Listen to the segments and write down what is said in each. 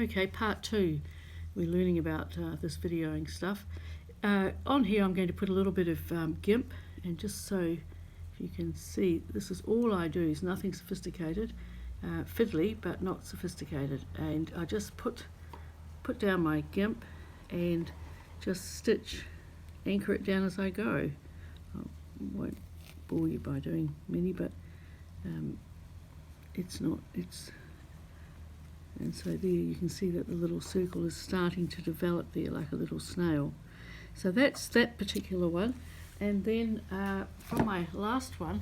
Okay, part 2. We're learning about this videoing stuff. On here I'm going to put a little bit of GIMP, and just so if you can see, this is all I do, is nothing sophisticated, fiddly but not sophisticated, and I just put down my GIMP and just stitch, anchor it down as I go. I won't bore you by doing many, but and so there you can see that the little circle is starting to develop there like a little snail. So that's that particular one. And then from my last one,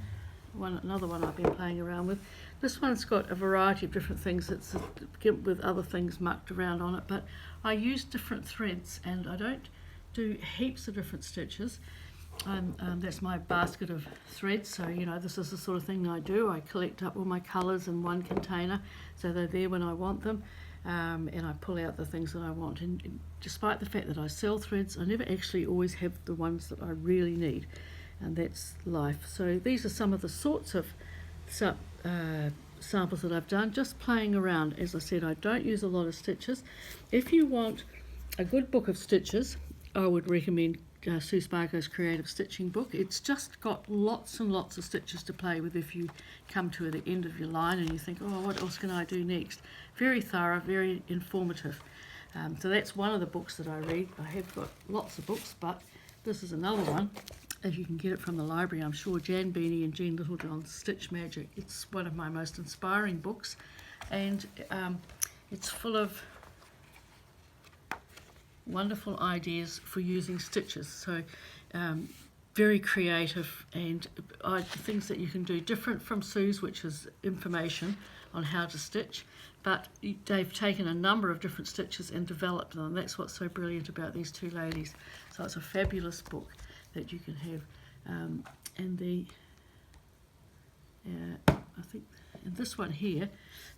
another one I've been playing around with, this one's got a variety of different things. It's a GIMP with other things mucked around on it, but I use different threads and I don't do heaps of different stitches. That's my basket of threads, so you know, this is the sort of thing I do. I collect up all my colours in one container so they're there when I want them, and I pull out the things that I want. And despite the fact that I sell threads, I never actually always have the ones that I really need, and that's life. So these are some of the sorts of samples that I've done, just playing around. As I said, I don't use a lot of stitches. If you want a good book of stitches, I would recommend Sue Spargo's Creative Stitching book. It's just got lots and lots of stitches to play with if you come to the end of your line and you think, oh, what else can I do next? Very thorough, very informative. So that's one of the books that I read. I have got lots of books, but this is another one. If you can get it from the library, I'm sure, Jan Beanie and Jean Littlejohn's Stitch Magic. It's one of my most inspiring books, and it's full of wonderful ideas for using stitches. So very creative, and things that you can do different from Sue's, which is information on how to stitch, but they've taken a number of different stitches and developed them. That's what's so brilliant about these two ladies. So it's a fabulous book that you can have. And I think, and this one here,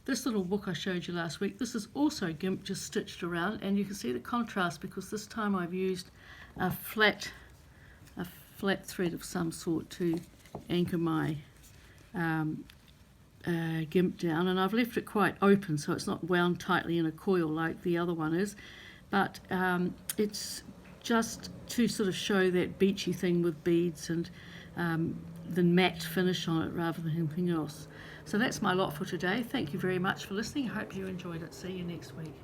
this little book I showed you last week, this is also GIMP just stitched around, and you can see the contrast because this time I've used a flat thread of some sort to anchor my GIMP down, and I've left it quite open so it's not wound tightly in a coil like the other one is, but it's just to sort of show that beachy thing with beads and the matte finish on it rather than anything else. So that's my lot for today. Thank you very much for listening. I hope you enjoyed it. See you next week.